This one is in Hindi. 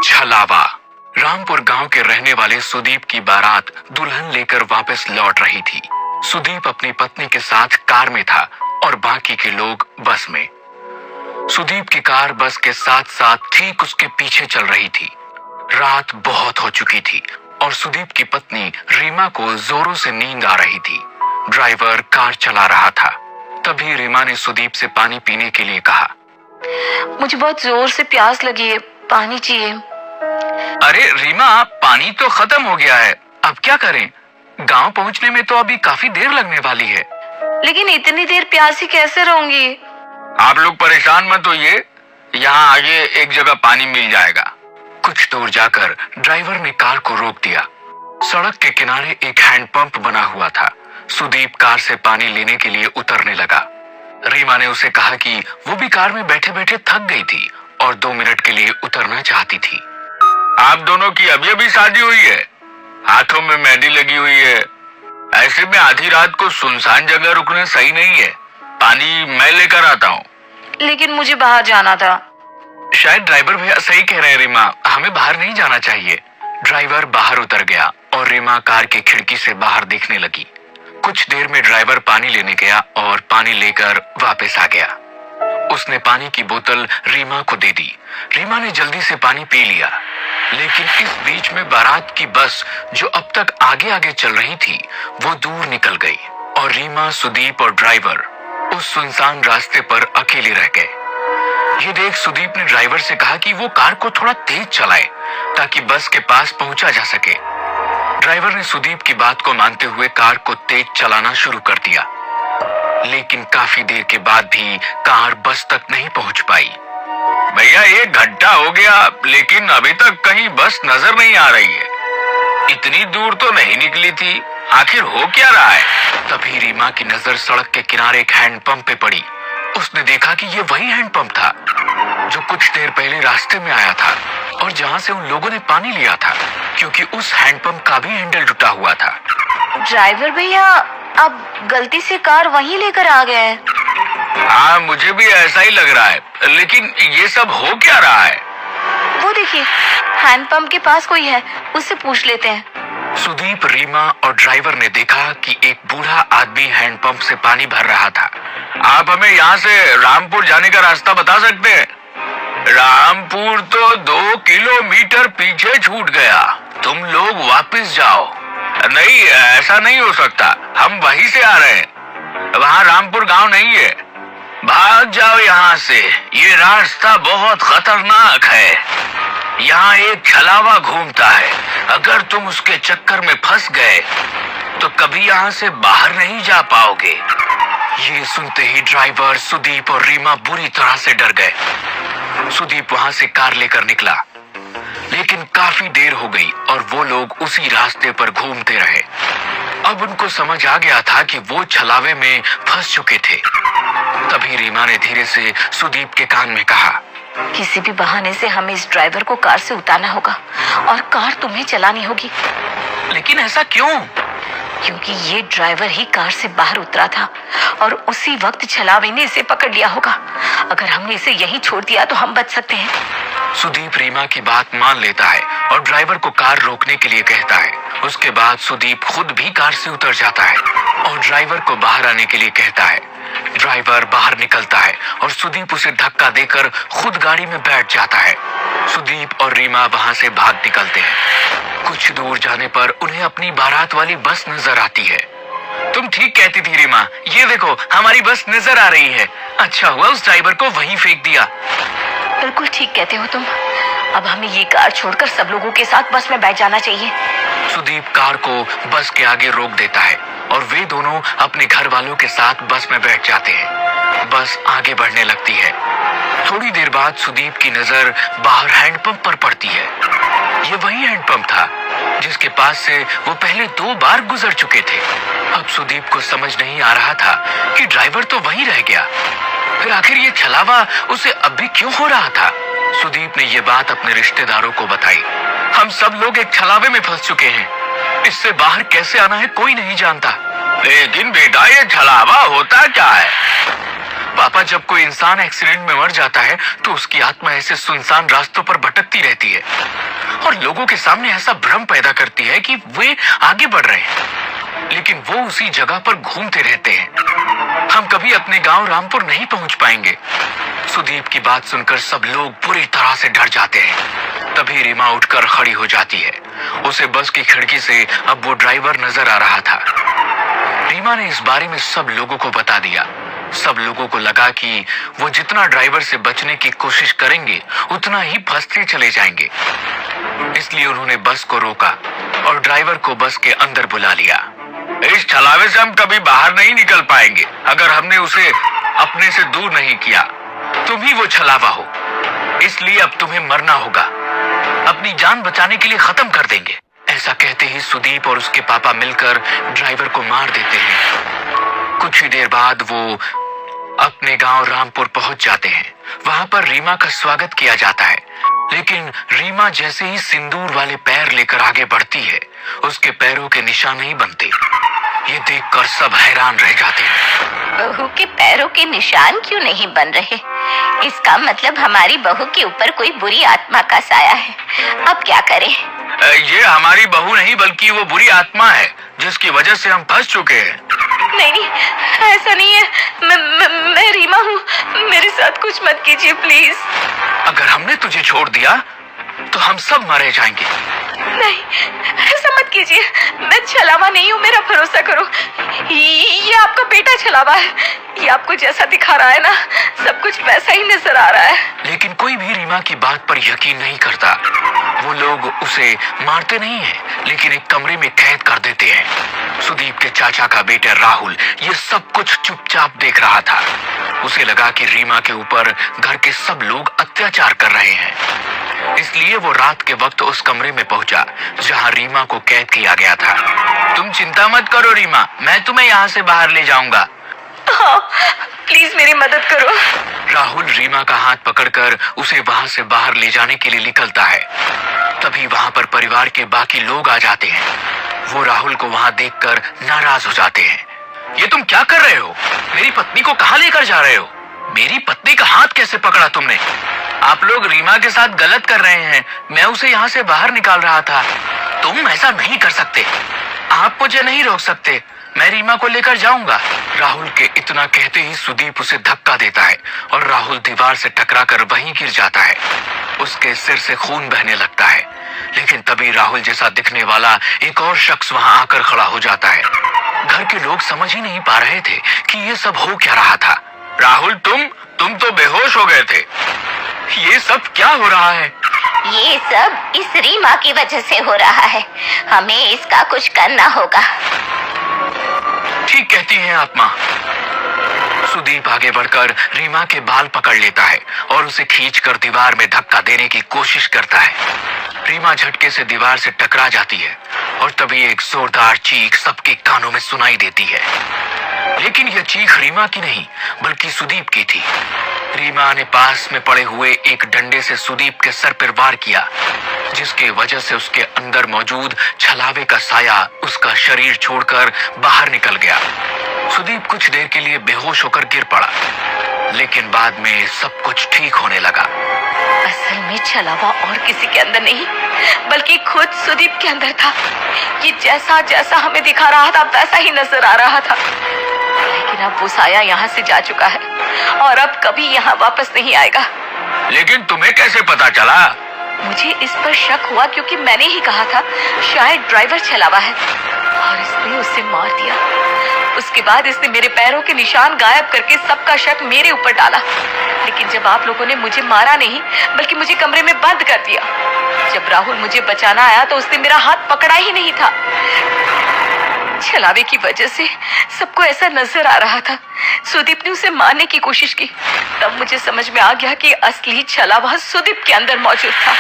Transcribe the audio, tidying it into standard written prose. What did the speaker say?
छलावा। रामपुर गांव के रहने वाले सुदीप की बारात दुल्हन लेकर वापस लौट रही थी। सुदीप अपनी पत्नी के साथ कार में था और बाकी के लोग बस में। सुदीप की कार बस के साथ साथ ठीक उसके पीछे चल रही थी। रात बहुत हो चुकी थी और सुदीप की पत्नी रीमा को जोरों से नींद आ रही थी। ड्राइवर कार चला रहा था। तभी रीमा ने सुदीप से पानी पीने के लिए कहा। मुझे बहुत जोर से प्यास लगी है, पानी चाहिए। अरे रीमा, पानी तो खत्म हो गया है, अब क्या करें? गांव पहुंचने में तो अभी काफी देर लगने वाली है। लेकिन इतनी देर प्यासी कैसे रहूंगी? आप लोग परेशान मत होइए, यहाँ आगे एक जगह पानी मिल जाएगा। कुछ दूर जाकर ड्राइवर ने कार को रोक दिया। सड़क के किनारे एक हैंडपंप बना हुआ था। सुदीप कार से पानी लेने के लिए उतरने लगा। रीमा ने उसे कहा कि वो भी कार में बैठे बैठे थक गई थी और 2 मिनट के लिए उतरना चाहती थी। आप दोनों की अभी अभी शादी हुई है, हाथों में मेहंदी लगी हुई है, ऐसे में आधी रात को सुनसान जगह रुकना सही नहीं है। पानी मैं लेकर आता हूँ। लेकिन मुझे बाहर जाना था। शायद ड्राइवर भैया सही कह रहे हैं रीमा, हमें बाहर नहीं जाना चाहिए। ड्राइवर बाहर उतर गया और रीमा कार की खिड़की से बाहर देखने लगी। कुछ देर में ड्राइवर पानी लेने गया और पानी लेकर वापस आ गया। उसने पानी की बोतल रीमा को दे दी। रीमा ने जल्दी से पानी पी लिया। लेकिन इस बीच में बारात की बस जो अब तक आगे आगे चल रही थी वो दूर निकल गई और रीमा, सुदीप और ड्राइवर उस सुनसान रास्ते पर अकेले रह गए। ये देख सुदीप ने ड्राइवर से कहा कि वो कार को थोड़ा तेज चलाए ताकि बस के पास पहुंचा जा सके। ड्राइवर ने सुदीप की बात को मानते हुए कार को तेज चलाना शुरू कर दिया। लेकिन काफी देर के बाद भी कार बस तक नहीं पहुंच पाई। भैया 1 घंटा हो गया लेकिन अभी तक कहीं बस नजर नहीं आ रही है। इतनी दूर तो नहीं निकली थी, आखिर हो क्या रहा है? तभी रीमा की नजर सड़क के किनारे एक हैंडपंप पे पड़ी। उसने देखा कि ये वही हैंडपंप था जो कुछ देर पहले रास्ते में आया था और जहां से उन लोगों ने पानी लिया था, क्योंकि उस हैंडपंप का भी हैंडल टूटा हुआ था। ड्राइवर भैया, आप गलती से कार वहीं लेकर आ गए हैं। हाँ, मुझे भी ऐसा ही लग रहा है, लेकिन ये सब हो क्या रहा है? वो देखिए, हैंडपंप के पास कोई है, उससे पूछ लेते हैं। सुदीप, रीमा और ड्राइवर ने देखा कि एक बूढ़ा आदमी हैंडपंप से पानी भर रहा था। आप हमें यहाँ से रामपुर जाने का रास्ता बता सकते हैं? रामपुर तो 2 किलोमीटर पीछे छूट गया, तुम लोग वापस जाओ। नहीं, ऐसा नहीं हो सकता, हम वहीं से आ रहे हैं, वहाँ रामपुर गांव नहीं है। भाग जाओ यहाँ से, ये रास्ता बहुत खतरनाक है। यहाँ एक छलावा घूमता है, अगर तुम उसके चक्कर में फंस गए तो कभी यहाँ से बाहर नहीं जा पाओगे। ये सुनते ही ड्राइवर, सुदीप और रीमा बुरी तरह से डर गए। सुदीप वहां से कार लेकर निकला, लेकिन काफी देर हो गई और वो लोग उसी रास्ते पर घूमते रहे। अब उनको समझ आ गया था कि वो छलावे में फंस चुके थे। तभी रीमा ने धीरे से सुदीप के कान में कहा, किसी भी बहाने से हमें इस ड्राइवर को कार से उतारना होगा और कार तुम्हें चलानी होगी। लेकिन ऐसा क्यों? क्योंकि ये ड्राइवर ही कार से बाहर उतरा था और उसी वक्त छलावे ने इसे पकड़ लिया होगा। अगर हमने इसे यहीं छोड़ दिया तो हम बच सकते हैं। सुदीप रीमा की बात मान लेता है और ड्राइवर को कार रोकने के लिए कहता है। उसके बाद सुदीप खुद भी कार से उतर जाता है और ड्राइवर को बाहर आने के लिए कहता है। ड्राइवर बाहर निकलता है और सुदीप उसे धक्का देकर खुद गाड़ी में बैठ जाता है। सुदीप और रीमा वहां से भाग निकलते हैं। कुछ दूर जाने पर उन्हें अपनी बारात वाली बस नजर आती है। तुम ठीक कहती थी रीमा, ये देखो हमारी बस नजर आ रही है। अच्छा हुआ उस ड्राइवर को वहीं फेंक दिया। बिल्कुल ठीक कहते हो तुम। अब हमें ये कार छोड़कर सब लोगों के साथ बस में बैठ जाना चाहिए। सुदीप कार को बस के आगे रोक देता है और वे दोनों अपने घर वालों के साथ बस में बैठ जाते हैं। बस आगे बढ़ने लगती है। थोड़ी देर बाद सुदीप की नजर बाहर हैंडपंप पर पड़ती है। ये वही हैंडपंप था जिसके पास से वो पहले 2 बार गुजर चुके थे। अब सुदीप को समझ नहीं आ रहा था कि ड्राइवर तो वहीं रह गया, फिर आखिर ये छलावा उसे अब भी क्यों हो रहा था? सुदीप ने ये बात अपने रिश्तेदारों को बताई। हम सब लोग एक छलावे में फंस चुके हैं, इससे बाहर कैसे आना है कोई नहीं जानता। लेकिन बेटा, ये छलावा होता क्या है? पापा, जब कोई इंसान एक्सीडेंट में मर जाता है तो उसकी आत्मा ऐसे सुनसान रास्तों पर भटकती रहती है और लोगों के सामने ऐसा भ्रम पैदा करती है कि वे आगे बढ़ रहे हैं, लेकिन वो उसी जगह पर घूमते रहते हैं। हम कभी अपने गांव रामपुर नहीं पहुंच पाएंगे। सुदीप की बात सुनकर सब लोग बुरी तरह से डर जाते हैं। तभी रीमा उठकर खड़ी हो जाती है। उसे बस की खिड़की से अब वो ड्राइवर नजर आ रहा था। रीमा ने इस बारे में सब लोगों को बता दिया। सब लोगों को लगा कि वो जितना ड्राइवर से बचने की कोशिश करेंगे उतना ही फंसते चले जाएंगे। इसलिए उन्होंने बस को रोका और ड्राइवर को बस के अंदर बुला लिया। इस छलावे से हम कभी बाहर नहीं निकल पाएंगे। अगर हमने उसे अपने से दूर नहीं किया, तुम ही वो छलावा हो, इसलिए अब तुम्हें मरना होगा। अपनी जान बचाने के लिए खत्म कर देंगे। ऐसा कहते ही सुदीप और उसके पापा मिलकर ड्राइवर को मार देते हैं। कुछ ही देर बाद वो अपने गांव रामपुर पहुंच जाते हैं। वहां पर रीमा का स्वागत किया जाता है, लेकिन रीमा जैसे ही सिंदूर वाले पैर लेकर आगे बढ़ती है, उसके पैरों के निशान नहीं बनते। ये देखकर सब हैरान रह जाते हैं। बहू के पैरों के निशान क्यों नहीं बन रहे? इसका मतलब हमारी बहू के ऊपर कोई बुरी आत्मा का साया है। अब क्या करें? ये हमारी बहू नहीं बल्कि वो बुरी आत्मा है जिसकी वजह से हम फंस चुके हैं। नहीं, ऐसा नहीं है। मैं रीमा हूँ। मेरे साथ कुछ मत कीजिए प्लीज। अगर हमने तुझे छोड़ दिया तो हम सब मरे जाएंगे। नहीं, ऐसा मत कीजिए। मैं छलावा नहीं हूँ, मेरा भरोसा करो। ये आपका बेटा छलावा है। ये आपको जैसा दिखा रहा है ना, सब कुछ वैसा ही नजर आ रहा है। लेकिन कोई भी रीमा की बात पर यकीन नहीं करता। वो लोग उसे मारते नहीं हैं, लेकिन एक कमरे में कैद कर देते हैं। सुदीप के चाचा का बेटा राहुल ये सब कुछ चुपचाप देख रहा था। उसे लगा कि रीमा के ऊपर घर के सब लोग अत्याचार कर रहे हैं, इसलिए वो रात के वक्त उस कमरे में पहुंचा जहां रीमा को कैद किया गया था। तुम चिंता मत करो रीमा, मैं तुम्हें यहाँ से बाहर ले जाऊंगा। हाँ, प्लीज मेरी मदद करो। राहुल रीमा का हाथ पकड़कर उसे वहां से बाहर ले जाने के लिए निकलता है। तभी वहां पर परिवार के बाकी लोग आ जाते हैं। वो राहुल को वहां देखकर नाराज हो जाते हैं। ये तुम क्या कर रहे हो? मेरी पत्नी को कहाँ लेकर जा रहे हो? मेरी पत्नी का हाथ कैसे पकड़ा तुमने? आप लोग रीमा के साथ गलत कर रहे हैं। मैं उसे यहाँ से बाहर निकाल रहा था। तुम ऐसा नहीं कर सकते। आप मुझे नहीं रोक सकते। मैं रीमा को लेकर जाऊंगा। राहुल के इतना कहते ही सुदीप उसे धक्का देता है और राहुल दीवार से टकराकर वहीं गिर जाता है। उसके सिर से खून बहने लगता है, लेकिन तभी राहुल जैसा दिखने वाला एक और शख्स वहां आकर खड़ा हो जाता है। घर के लोग समझ ही नहीं पा रहे थे कि ये सब हो क्या रहा था। राहुल, तुम तो बेहोश हो गए थे। ये सब क्या हो रहा है? ये सब इस रीमा की वजह से हो रहा है। हमें इसका कुछ करना होगा। ठीक कहती हैं आप माँ। सुदीप आगे बढ़कर रीमा के बाल पकड़ लेता है और उसे खींचकर दीवार में धक्का देने की कोशिश करता है। रीमा झटके से दीवार से टकरा जाती है और तभी एक जोरदार चीख सबके कानों में सुनाई देती है। लेकिन यह चीख रीमा की नहीं बल्कि सुदीप की थी। रीमा ने पास में पड़े हुए एक डंडे से सुदीप के सर पर वार किया, जिसके वजह से उसके अंदर मौजूद छलावे का साया उसका शरीर छोड़कर बाहर निकल गया। सुदीप कुछ देर के लिए बेहोश होकर गिर पड़ा, लेकिन बाद में सब कुछ ठीक होने लगा। असल में छलावा और किसी के अंदर नहीं बल्कि खुद सुदीप के अंदर था। ये जैसा जैसा हमें दिखा रहा था वैसा ही नजर आ रहा था, लेकिन अब वो साया यहाँ से जा चुका है और अब कभी यहाँ वापस नहीं आएगा। लेकिन तुम्हें कैसे पता चला? मुझे इस पर शक हुआ क्योंकि मैंने ही कहा था शायद ड्राइवर छलावा है और इसने उसे मार दिया। उसके बाद इसने मेरे पैरों के निशान गायब करके सबका शक मेरे ऊपर डाला। लेकिन जब आप लोगों ने मुझे मारा नहीं बल्कि मुझे कमरे में बंद कर दिया। जब राहुल मुझे बचाना आया तो उसने मेरा हाथ पकड़ा ही नहीं था। छलावे की वजह से सबको ऐसा नजर आ रहा था। सुदीप ने उसे मारने की कोशिश की। तब मुझे समझ में आ गया कि असली छलावा सुदीप के अंदर मौजूद था।